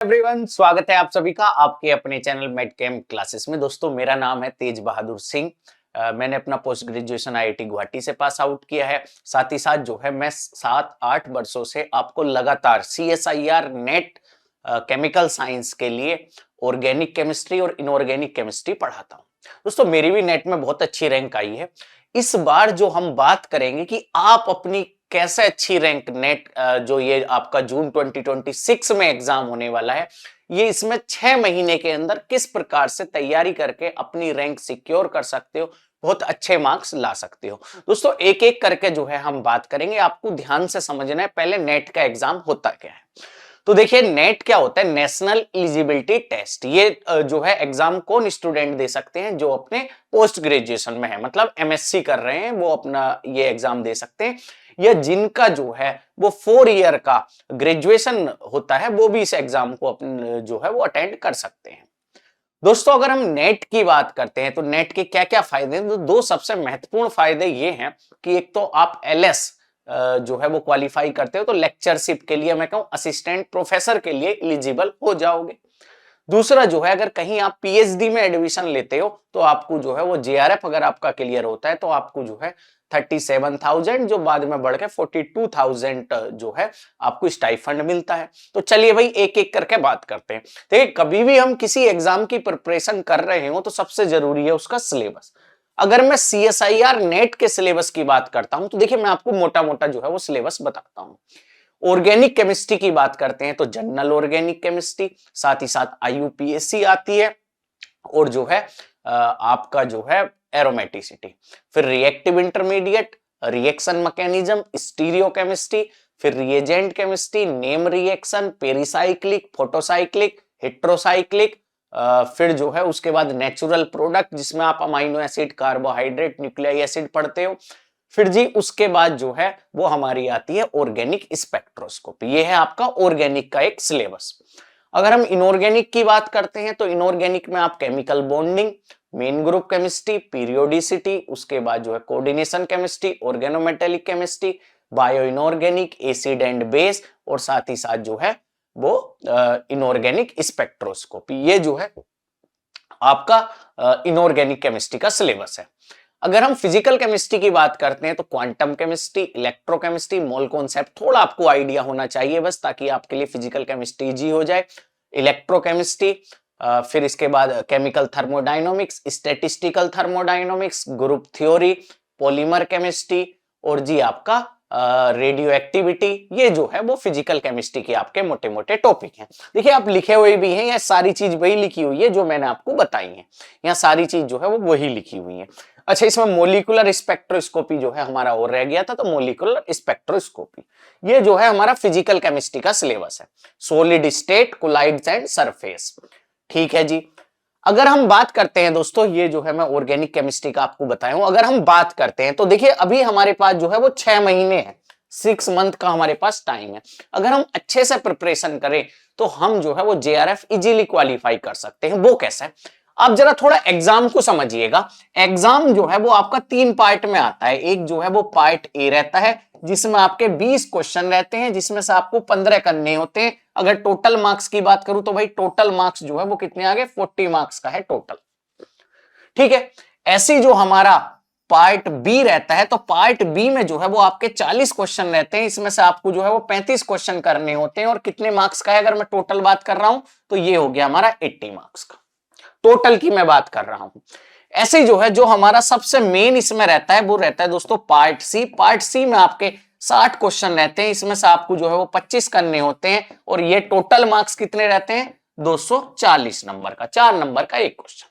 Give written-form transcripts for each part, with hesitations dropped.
Everyone, स्वागत है आप सभी का आपके अपने चैनल मेड कैम क्लासेस में। दोस्तों, मेरा नाम है तेज बहादुर सिंह। मैंने अपना पोस्ट ग्रेजुएशन आईआईटी गुवाहाटी से पास आउट किया है। साथ ही साथ जो है मैं 7-8 वर्षों से आपको लगातार सीएसआईआर नेट केमिकल साइंस के लिए ऑर्गेनिक केमिस्ट्री और इनऑर्गेनिक केमिस्ट्री पढ़ाता हूँ। दोस्तों, मेरी भी नेट में बहुत अच्छी रैंक आई है। इस बार जो हम बात करेंगे कि आप अपनी कैसे अच्छी रैंक नेट जो ये आपका जून 2026 में एग्जाम होने वाला है, ये इसमें 6 महीने के अंदर किस प्रकार से तैयारी करके अपनी रैंक सिक्योर कर सकते हो, बहुत अच्छे मार्क्स ला सकते हो। दोस्तों, एक एक करके जो है हम बात करेंगे। आपको ध्यान से समझना है पहले नेट का एग्जाम होता क्या है। तो देखिए, नेट क्या होता है? National eligibility test. ये जो है एग्जाम कौन स्टूडेंट दे सकते हैं? जो अपने पोस्ट ग्रेजुएशन में है, मतलब एमएससी कर रहे हैं, वो अपना ये एग्जाम दे सकते हैं। या जिनका जो है वो 4 ईयर का ग्रेजुएशन होता है, वो भी इस एग्जाम को अपने जो है वो अटेंड कर सकते हैं। दोस्तों, अगर हम नेट की बात करते हैं तो नेट के क्या क्या फायदे हैं? तो दो सबसे महत्वपूर्ण फायदे ये हैं कि एक तो आप एलएस जो है वो क्वालिफाई करते हो तो लेक्चरशिप के लिए, मैं कहूं असिस्टेंट प्रोफेसर के लिए एलिजिबल हो जाओगे। दूसरा जो है, अगर कहीं आप पीएचडी में एडमिशन लेते हो तो आपको जो है वो जेआरएफ अगर आपका क्लियर होता है तो आपको जो है 37,000 जो बाद में बढ़ के 42,000 जो है आपको स्टाइफंड मिलता है। तो चलिए भाई, एक एक करके बात करते हैं। देखिए, कभी भी हम किसी एग्जाम की प्रिपरेशन कर रहे हो तो सबसे जरूरी है उसका सिलेबस। अगर मैं सीएसआईआर नेट के सिलेबस की बात करता हूं तो देखिए, मैं आपको मोटा मोटा जो है वो सिलेबस बताता हूं। ऑर्गेनिक केमिस्ट्री की बात करते हैं तो जनरल ऑर्गेनिक केमिस्ट्री, साथ ही साथ आईयूपीएससी आती है, और जो है आपका जो है एरोमेटिसिटी, फिर reactive intermediate, reaction mechanism, stereochemistry, फिर reagent chemistry, name reaction, pericyclic, photocyclic, heterocyclic, फिर जो है उसके बाद नेचुरल प्रोडक्ट जिसमें आप amino acid, carbohydrate, nucleic acid पढ़ते हो। फिर जी उसके बाद जो है वो हमारी आती है ऑर्गेनिक स्पेक्ट्रोस्कोपी। ये है आपका ऑर्गेनिक का एक सिलेबस। अगर हम इनऑर्गेनिक की बात करते हैं तो इनऑर्गेनिक में आप chemical bonding, main group chemistry, periodicity, उसके बाद जो है coordination chemistry, organometallic chemistry, bio inorganic, acid and base, और साथ ही साथ जो है वो इनऑर्गेनिक स्पेक्ट्रोस्कोपी। ये जो है आपका इनऑर्गेनिक केमिस्ट्री का सिलेबस है। अगर हम फिजिकल केमिस्ट्री की बात करते हैं तो quantum chemistry, electrochemistry, mole concept थोड़ा आपको आइडिया होना चाहिए बस, ताकि आपके लिए फिजिकल केमिस्ट्री इजी हो जाए। इलेक्ट्रोकेमिस्ट्री, फिर इसके बाद chemical thermodynamics, statistical thermodynamics, group theory, polymer chemistry, और जी आपका रेडियो एक्टिविटी। ये जो है वो फिजिकल केमिस्ट्री के आपके मोटे मोटे टॉपिक हैं। देखिए, आप लिखे हुए भी हैं, यह सारी चीज वही लिखी हुई है जो मैंने आपको बताई है। यहाँ सारी चीज जो है वो वही लिखी हुई है। अच्छा, इसमें मोलिकुलर स्पेक्ट्रोस्कोपी जो है हमारा और रह गया था, तो मोलिकुलर स्पेक्ट्रोस्कोपी ये जो है हमारा फिजिकल केमिस्ट्री का सिलेबस है। Solid state, colloids and surface. ठीक है जी। अगर हम बात करते हैं दोस्तों, ये जो है मैं ऑर्गेनिक केमिस्ट्री का आपको बताया हूं। अगर हम बात करते हैं तो देखिए, अभी हमारे पास जो है वो 6 महीने है, 6 मंथ का हमारे पास टाइम है। अगर हम अच्छे से प्रिपरेशन करें तो हम जो है वो जेआरएफ इजीली क्वालिफाई कर सकते हैं। वो कैसे? आप जरा थोड़ा एग्जाम को समझिएगा। एग्जाम जो है वो आपका 3 पार्ट में आता है। एक जो है वो पार्ट ए रहता है जिसमें आपके 20 क्वेश्चन रहते हैं, जिसमें से आपको 15 करने होते हैं। अगर टोटल मार्क्स की बात करूं तो भाई टोटल मार्क्स जो है वो कितने आ गए? 40 मार्क्स का है टोटल। ठीक है। ऐसी जो हमारा पार्ट बी रहता है, तो पार्ट बी में जो है वो आपके 40 क्वेश्चन रहते हैं। इसमें से आपको जो है वो 35 क्वेश्चन करने होते हैं। और कितने मार्क्स का है अगर मैं टोटल बात कर रहा हूं तो ये हो गया हमारा 80 मार्क्स का। टोटल की मैं बात कर रहा हूं। ऐसे जो है जो हमारा सबसे मेन इसमें रहता है वो रहता है दोस्तों पार्ट सी। पार्ट सी में आपके 60 क्वेश्चन रहते हैं। इसमें से आपको जो है वो 25 करने होते हैं। और ये टोटल मार्क्स कितने रहते हैं? 240 नंबर का, 4 नंबर का एक क्वेश्चन।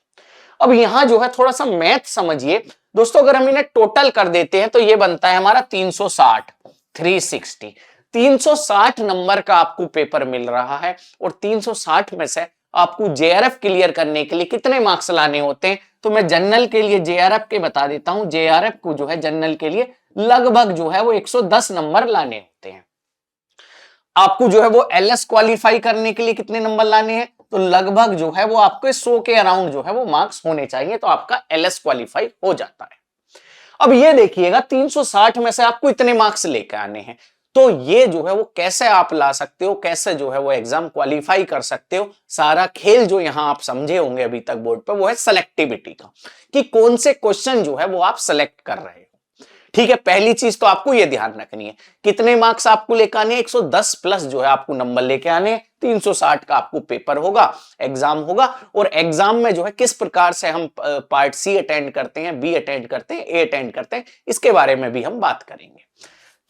अब यहां जो है थोड़ा सा मैथ समझिए दोस्तों। अगर हम इन्हें टोटल कर देते हैं तो ये बनता है हमारा 360, 360। 360 नंबर का आपको पेपर मिल रहा है। और 360 में से आपको जेआरएफ क्लियर करने के लिए कितने मार्क्स लाने होते हैं? तो मैं जनरल के लिए जेआरएफ के बता देता हूं। जेआरएफ को जो है जनरल के लिए लगभग जो है वो 110 नंबर लाने होते हैं। आपको जो है वो एलएस क्वालिफाई करने के लिए कितने नंबर लाने हैं? तो लगभग जो है वो आपको 100 के अराउंड जो है वो मार्क्स होने चाहिए, तो आपका एलएस क्वालिफाई हो जाता है। अब ये देखिएगा 360 में से आपको इतने मार्क्स लेकर आने हैं। तो ये जो है वो कैसे आप ला सकते हो, कैसे जो है वो एग्जाम क्वालिफाई कर सकते हो, सारा खेल जो यहां आप समझे होंगे अभी तक बोर्ड पे वो है सेलेक्टिविटी का, कि कौन से क्वेश्चन जो है वो आप सेलेक्ट कर रहे हो। ठीक है, पहली चीज तो आपको ये ध्यान रखनी है कितने मार्क्स आपको लेकर आने, 110 प्लस जो है आपको नंबर लेके आने, 360 का आपको पेपर होगा, एग्जाम होगा। और एग्जाम में जो है किस प्रकार से हम पार्ट सी अटेंड करते हैं, बी अटेंड करते हैं, ए अटेंड करते हैं, इसके बारे में भी हम बात करेंगे।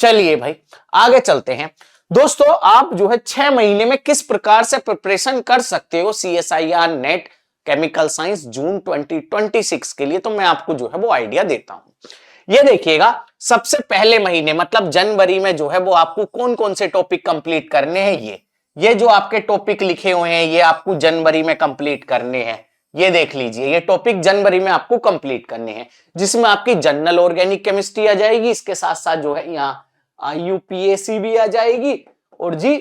चलिए भाई आगे चलते हैं। दोस्तों आप जो है 6 महीने में किस प्रकार से प्रिपरेशन कर सकते हो CSIR नेट केमिकल साइंस जून 2026 के लिए, तो मैं आपको जो है वो आइडिया देता हूं। ये देखिएगा, सबसे पहले महीने मतलब जनवरी में जो है वो आपको कौन कौन से टॉपिक कंप्लीट करने हैं, ये जो आपके टॉपिक लिखे हुए हैं ये आपको जनवरी में कंप्लीट करने हैं। ये देख लीजिए, ये टॉपिक जनवरी में आपको कंप्लीट करने हैं, जिसमें आपकी जनरल ऑर्गेनिक केमिस्ट्री आ जाएगी, इसके साथ साथ जो है यहाँ IUPAC भी आ जाएगी, और जी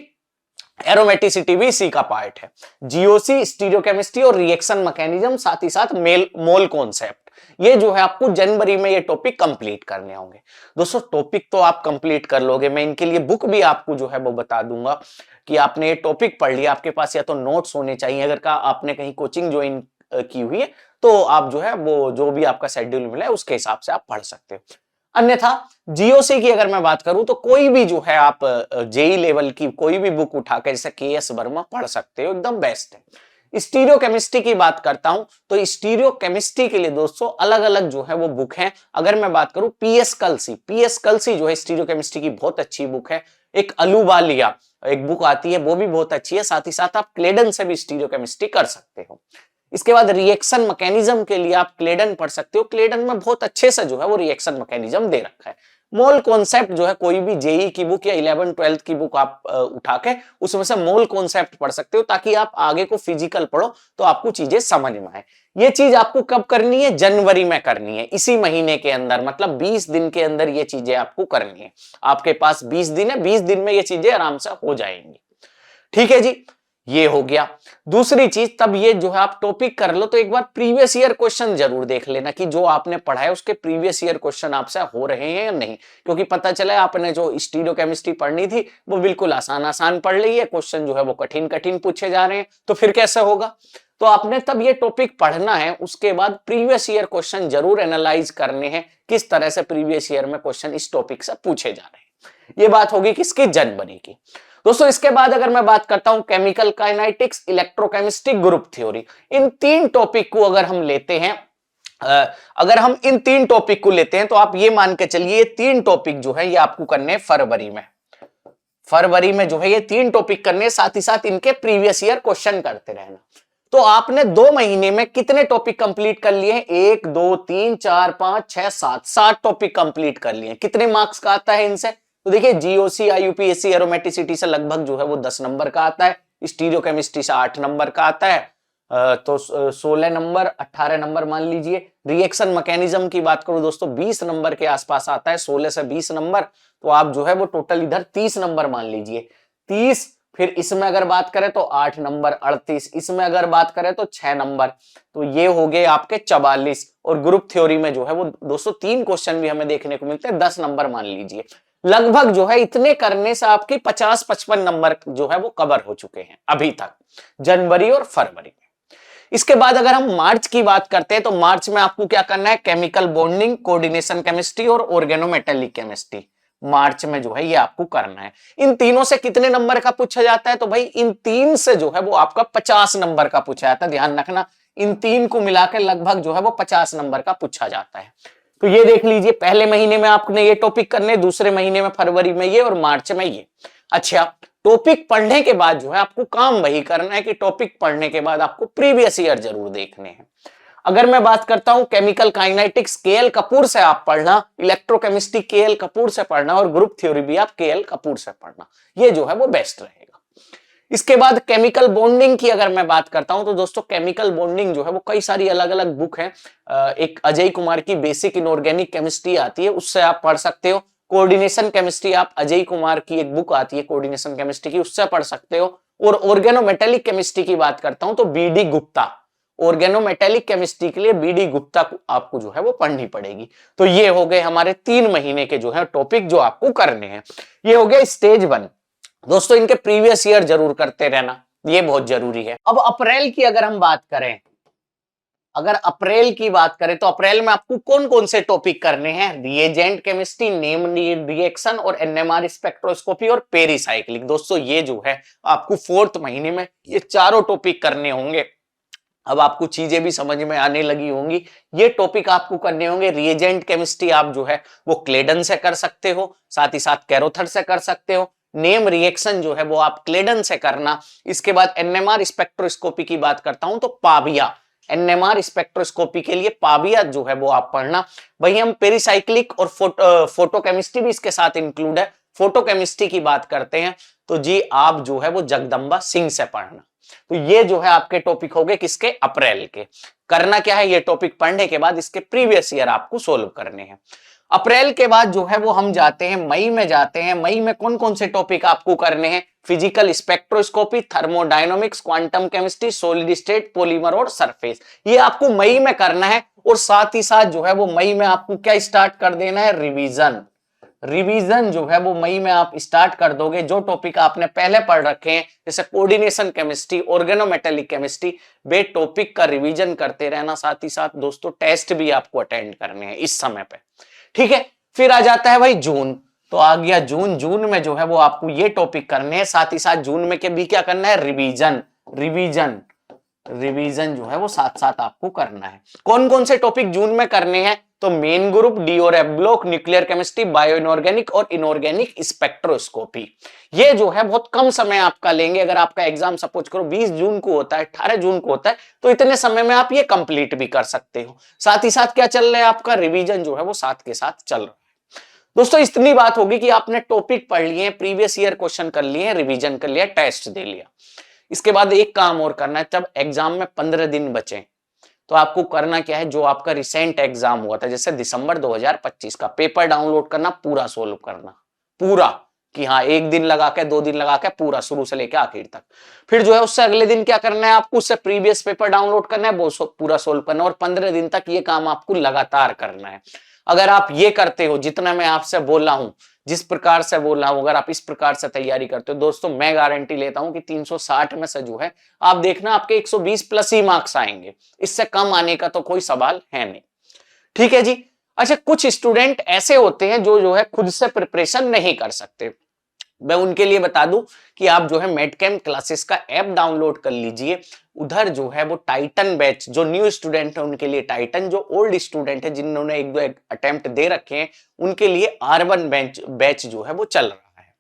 एरोमेटिसिटी भी इसी का पार्ट है, GOC स्टीरियोकेमिस्ट्री और रिएक्शन मैकेनिज्म, साथ ही साथ मोल कॉन्सेप्ट। ये जो है आपको जनवरी में ये टॉपिक कंप्लीट करने होंगे। दोस्तों टॉपिक तो आप कंप्लीट कर लोगे, मैं इनके लिए बुक भी आपको जो है वो बता दूंगा कि आपने ये टॉपिक पढ़ लिया, आपके पास या तो नोट्स होने चाहिए, अगर का आपने कहीं कोचिंग ज्वाइन की हुई है तो आप जो है वो जो भी आपका शेड्यूल मिला है उसके हिसाब से आप पढ़ सकते हो। अन्यथा GOC की अगर मैं बात करूं तो कोई भी जो है आप JEE लेवल की कोई भी बुक उठा के जैसे KS वर्मा पढ़ सकते हो, एकदम बेस्ट है। स्टीरियो केमिस्ट्री की बात करता हूं तो स्टीरियो केमिस्ट्री के लिए दोस्तों अलग अलग जो है वो बुक है। अगर मैं बात करूं PS कल्सी जो है स्टीरियो केमिस्ट्री की बहुत अच्छी बुक है। एक अलूवालिया एक बुक आती है वो भी बहुत अच्छी है, साथ ही साथ आप क्लेडन से भी स्टीरियो केमिस्ट्री कर सकते हो। इसके बाद रिएक्शन मैकेनिज्म के लिए आप क्लेडन पढ़ सकते हो, क्लेडन में बहुत अच्छे से जो है वो रिएक्शन मैकेनिज्म दे रखा है। मोल कॉन्सेप्ट जो है कोई भी JEE की बुक या 11-12 की बुक आप उठा के उसमें से मोल कॉन्सेप्ट पढ़ सकते हो, ताकि आप आगे को फिजिकल पढ़ो तो आपको चीजें समझ में आए। ये चीज आपको कब करनी है, जनवरी में करनी है, इसी महीने के अंदर, मतलब 20 दिन के अंदर ये चीजें आपको करनी है। आपके पास 20 दिन है, 20 दिन में ये चीजें आराम से हो जाएंगी। ठीक है जी, ये हो गया। दूसरी चीज, तब ये जो है आप टॉपिक कर लो तो एक बार प्रीवियस ईयर क्वेश्चन जरूर देख लेना कि जो आपने पढ़ा है उसके प्रीवियस ईयर क्वेश्चन आपसे हो रहे हैं या नहीं, क्योंकि पता चला आपने जो स्टीरियो केमिस्ट्री पढ़नी थी वो बिल्कुल आसान आसान पढ़ ली है, क्वेश्चन जो है वो कठिन कठिन पूछे जा रहे हैं, तो फिर कैसे होगा। तो आपने तब ये टॉपिक पढ़ना है, उसके बाद प्रीवियस ईयर क्वेश्चन जरूर एनालाइज करने हैं, किस तरह से प्रीवियस ईयर में क्वेश्चन इस टॉपिक से पूछे जा रहे हैं। ये बात होगी किसकी, जनवरी की। दोस्तों इसके बाद अगर मैं बात करता हूं chemical kinetics, electrochemistry, group theory, इन 3 टॉपिक को अगर हम लेते हैं, अगर हम इन 3 टॉपिक को लेते हैं तो आप ये मान के चलिए ये 3 टॉपिक जो है ये आपको करने हैं फरवरी में जो है ये 3 टॉपिक करने, साथ ही साथ इनके प्रीवियस ईयर क्वेश्चन करते रहना। तो आपने 2 महीने में कितने टॉपिक कंप्लीट कर लिए हैं, 1 2 3 4 5 6 7 टॉपिक कंप्लीट कर लिए। कितने मार्क्स का आता है इनसे, तो देखिए GOC IUPAC एरोमेटिसिटी से लगभग जो है वो 10 नंबर का आता है, स्टीरियो केमिस्ट्री से 8 नंबर का आता है, तो 16 नंबर 18 नंबर मान लीजिए। रिएक्शन मैकेनिज्म की बात करूं दोस्तों 20 नंबर के आसपास आता है, 16 से 20 नंबर, तो आप जो है वो टोटल इधर 30 नंबर मान लीजिए। 30, फिर इसमें अगर बात करें तो 8 नंबर 38, इसमें अगर बात करें तो 6 नंबर, तो ये हो गए आपके 44। और ग्रुप थ्योरी में जो है वो दोस्तों 3 क्वेश्चन भी हमें देखने को मिलते हैं, 10 नंबर मान लीजिए। लगभग जो है इतने करने से आपकी 50-55 नंबर जो है वो कवर हो चुके हैं अभी तक, जनवरी और फरवरी में। इसके बाद अगर हम मार्च की बात करते हैं तो मार्च में आपको क्या करना है, केमिकल बॉन्डिंग, कोऑर्डिनेशन केमिस्ट्री और ऑर्गेनोमेटेलिक केमिस्ट्री, मार्च में जो है ये आपको करना है। इन तीनों से कितने नंबर का पूछा जाता है, तो भाई इन 3 से जो है वो आपका 50 नंबर का पूछा जाता है, ध्यान रखना इन 3 को मिलाकर लगभग जो है वो 50 नंबर का पूछा जाता है। तो ये देख लीजिए, पहले महीने में आपने ये टॉपिक करने, दूसरे महीने में फरवरी में ये, और मार्च में ये। अच्छा, टॉपिक पढ़ने के बाद जो है आपको काम वही करना है कि टॉपिक पढ़ने के बाद आपको प्रीवियस ईयर जरूर देखने हैं। अगर मैं बात करता हूं केमिकल काइनेटिक्स KL कपूर से आप पढ़ना, इलेक्ट्रोकेमिस्ट्री KL कपूर से पढ़ना, और ग्रुप थ्योरी भी आप KL कपूर से पढ़ना, ये जो है वो बेस्ट रहेगा। इसके बाद केमिकल बॉन्डिंग की अगर मैं बात करता हूं तो दोस्तों केमिकल बॉन्डिंग जो है वो कई सारी अलग अलग बुक है। एक अजय कुमार की बेसिक इनऑर्गेनिक केमिस्ट्री आती है, उससे आप पढ़ सकते हो। कोऑर्डिनेशन केमिस्ट्री आप अजय कुमार की एक बुक आती है कोऑर्डिनेशन केमिस्ट्री की, उससे पढ़ सकते हो। और ऑर्गेनोमेटेलिक केमिस्ट्री की बात करता हूं तो BD गुप्ता, ऑर्गेनोमेटेलिक केमिस्ट्री के लिए बीडी गुप्ता आपको जो है वो पढ़नी पड़ेगी। तो ये हो गए हमारे 3 महीने के जो है टॉपिक जो आपको करने हैं। ये हो गया स्टेज 1। दोस्तों इनके प्रीवियस ईयर जरूर करते रहना, ये बहुत जरूरी है। अब अप्रैल की अगर हम बात करें, तो अप्रैल में आपको कौन कौन से टॉपिक करने हैं? रिएजेंट केमिस्ट्री, नेम रिएक्शन और एनएमआर स्पेक्ट्रोस्कोपी और पेरिसाइक्लिक। दोस्तों ये जो है आपको 4th महीने में ये चारों टॉपिक करने होंगे। अब आपको चीजें भी समझ में आने लगी होंगी। ये टॉपिक आपको करने होंगे। रिएजेंट केमिस्ट्री आप जो है वो क्लेडन से कर सकते हो, साथ ही साथ कैरोथर से कर सकते हो। नेम रिएक्शन जो है वो आप क्लेडन से करना। इसके बाद एनएमआर स्पेक्ट्रोस्कोपी की बात करता हूं तो पाविया, एनएमआर स्पेक्ट्रोस्कोपी के लिए पाविया जो है वो आप पढ़ना। वही हम पेरिसाइक्लिक और फोटोकेमिस्ट्री भी इसके साथ इंक्लूड है। फोटोकेमिस्ट्री की बात करते हैं तो जी आप जो है वो जगदम्बा सिंह से पढ़ना। तो ये जो है आपके टॉपिक हो गए किसके? अप्रैल के। करना क्या है? ये टॉपिक पढ़ने के बाद इसके प्रीवियस ईयर आपको सोल्व करने हैं। अप्रैल के बाद जो है वो हम जाते हैं मई में जाते हैं। मई में कौन कौन से टॉपिक आपको करने हैं? Physical spectroscopy, thermodynamics, quantum chemistry, solid state, polymer और सरफेस। ये आपको मई में करना है। और साथ ही साथ जो है वो मई में आपको क्या स्टार्ट कर देना है? रिवीजन जो है वो मई में आप स्टार्ट कर दोगे। जो टॉपिक आपने पहले पढ़ रखे हैं जैसे कोऑर्डिनेशन केमिस्ट्री, ऑर्गेनोमेटेलिक केमिस्ट्री, वे टॉपिक का रिवीजन करते रहना। साथ ही साथ दोस्तों टेस्ट भी आपको अटेंड करने हैं इस समय पे, ठीक है। फिर आ जाता है भाई जून। तो आ गया जून। जून में जो है वो आपको ये टॉपिक करने हैं। साथ ही साथ जून में के भी क्या करना है? रिवीजन जो है वो साथ साथ आपको करना है। कौन कौन से टॉपिक जून में करने हैं? तो मेन ग्रुप, डी और F block, nuclear chemistry, bio inorganic और इनऑर्गेनिक स्पेक्ट्रोस्कोपी। ये जो है बहुत कम समय आपका लेंगे। अगर आपका एग्जाम सपोज करो 20 जून को होता है, 18 जून को होता है, तो इतने समय में आप ये कंप्लीट भी कर सकते हो। साथ ही साथ क्या चल रहा है? आपका रिवीजन जो है वो साथ के साथ चल रहा है। दोस्तों इतनी बात होगी कि आपने टॉपिक पढ़ लिए, प्रीवियस ईयर क्वेश्चन कर लिए, रिवीजन कर लिया, टेस्ट दे लिया। इसके बाद एक काम और करना है। जब एग्जाम में 15 दिन बचे तो आपको करना क्या है? जो आपका रिसेंट एग्जाम हुआ था जैसे दिसंबर 2025 का पेपर डाउनलोड करना, पूरा सोल्व करना, पूरा, कि हाँ 1 दिन लगा के 2 दिन लगा के पूरा शुरू से लेकर आखिर तक। फिर जो है उससे अगले दिन क्या करना है? आपको उससे प्रीवियस पेपर डाउनलोड करना है, वो पूरा सोल्व करना है। और 15 दिन तक ये काम आपको लगातार करना है। अगर आप ये करते हो, जितना मैं आपसे बोला हूं, जिस प्रकार से बोल रहा हूं, अगर आप इस प्रकार से तैयारी करते हो दोस्तों, मैं गारंटी लेता हूं कि 360 में से जो है आप देखना आपके 120 प्लस ही मार्क्स आएंगे। इससे कम आने का तो कोई सवाल है नहीं, ठीक है जी। अच्छा, कुछ स्टूडेंट ऐसे होते हैं जो है खुद से प्रिपरेशन नहीं कर सकते। मैं उनके लिए बता दूं कि आप जो है मेडकेम क्लासेस का ऐप डाउनलोड कर लीजिए। उधर जो है वो टाइटन बैच, जो न्यू स्टूडेंट है उनके लिए टाइटन, जो ओल्ड स्टूडेंट है जिन्होंने 1-2 अटेम्प्ट दे रखे हैं उनके लिए R1 बैच जो है वो चल रहा है।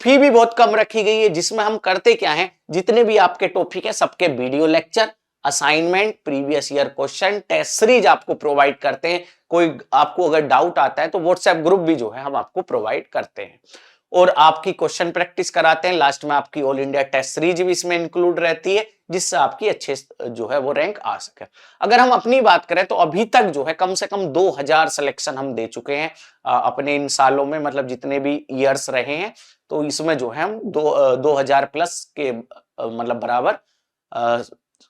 फी भी बहुत कम रखी गई है, जिसमें हम करते क्या है, जितने भी आपके टॉपिक है सबके video lecture, assignment, previous year question, test series आपको प्रोवाइड करते हैं। कोई आपको अगर डाउट आता है तो व्हाट्सएप ग्रुप भी जो है हम आपको प्रोवाइड करते हैं और आपकी क्वेश्चन प्रैक्टिस कराते हैं। लास्ट में आपकी ऑल इंडिया टेस्ट सीरीज भी इसमें इंक्लूड रहती है, जिससे आपकी अच्छे जो है वो रैंक आ सके। अगर हम अपनी बात करें तो अभी तक जो है कम से कम 2000 सिलेक्शन हम दे चुके हैं अपने इन सालों में, मतलब जितने भी ईयर्स रहे हैं। तो इसमें जो है हम 2000 प्लस के मतलब बराबर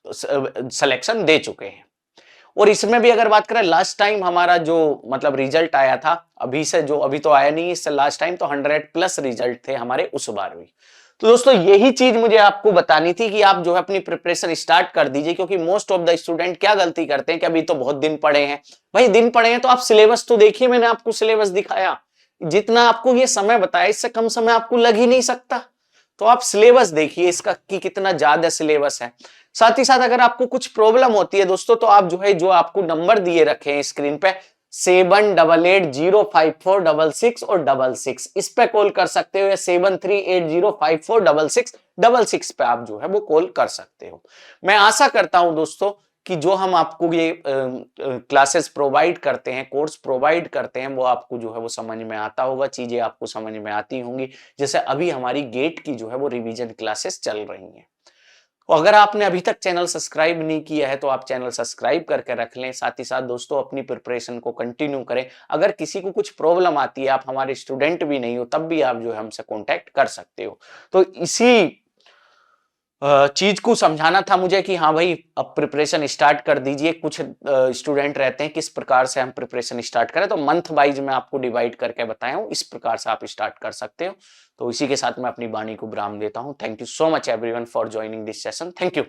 सिलेक्शन दे चुके हैं। और इसमें भी अगर बात करें, लास्ट टाइम हमारा जो मतलब रिजल्ट आया था, अभी से जो अभी तो आया नहीं, इससे लास्ट टाइम तो 100 प्लस रिजल्ट थे हमारे उस बार भी। तो दोस्तों यही चीज मुझे आपको बतानी थी कि आप जो है अपनी प्रिपरेशन स्टार्ट कर दीजिए, क्योंकि मोस्ट ऑफ द स्टूडेंट क्या गलती करते हैं कि अभी तो बहुत दिन पड़े हैं। भाई दिन पड़े हैं तो आप सिलेबस तो देखिए, मैंने आपको सिलेबस दिखाया, जितना आपको ये समय बताया इससे कम समय आपको लग ही नहीं सकता। तो आप सिलेबस देखिए इसका कि कितना ज्यादा सिलेबस है। साथ ही साथ अगर आपको कुछ प्रॉब्लम होती है दोस्तों, तो आप जो है जो आपको नंबर दिए रखे हैं स्क्रीन पे 78805466 और 66, इस पे कॉल कर सकते हो, या 73805466 पे आप जो है वो कॉल कर सकते हो। मैं आशा करता हूं दोस्तों कि जो हम आपको ये क्लासेस प्रोवाइड करते हैं, कोर्स प्रोवाइड करते हैं, वो आपको जो है वो समझ में आता होगा, चीजें आपको समझ में आती होंगी। जैसे अभी हमारी गेट की जो है वो रिवीजन क्लासेस चल रही हैं। तो अगर आपने अभी तक चैनल सब्सक्राइब नहीं किया है तो आप चैनल सब्सक्राइब करके रख लें। साथ ही साथ दोस्तों अपनी प्रिपरेशन को कंटिन्यू करें। अगर किसी को कुछ प्रॉब्लम आती है, आप हमारे स्टूडेंट भी नहीं हो, तब भी आप जो है हमसे कांटेक्ट कर सकते हो। तो इसी चीज को समझाना था मुझे कि हाँ भाई अब प्रिपरेशन स्टार्ट कर दीजिए। कुछ स्टूडेंट रहते हैं किस प्रकार से हम प्रिपरेशन स्टार्ट करें, तो मंथ वाइज मैं आपको डिवाइड करके बताया हूँ, इस प्रकार से आप स्टार्ट कर सकते हो। तो इसी के साथ मैं अपनी वाणी को विराम देता हूँ। Thank you so much everyone for joining this session. Thank you.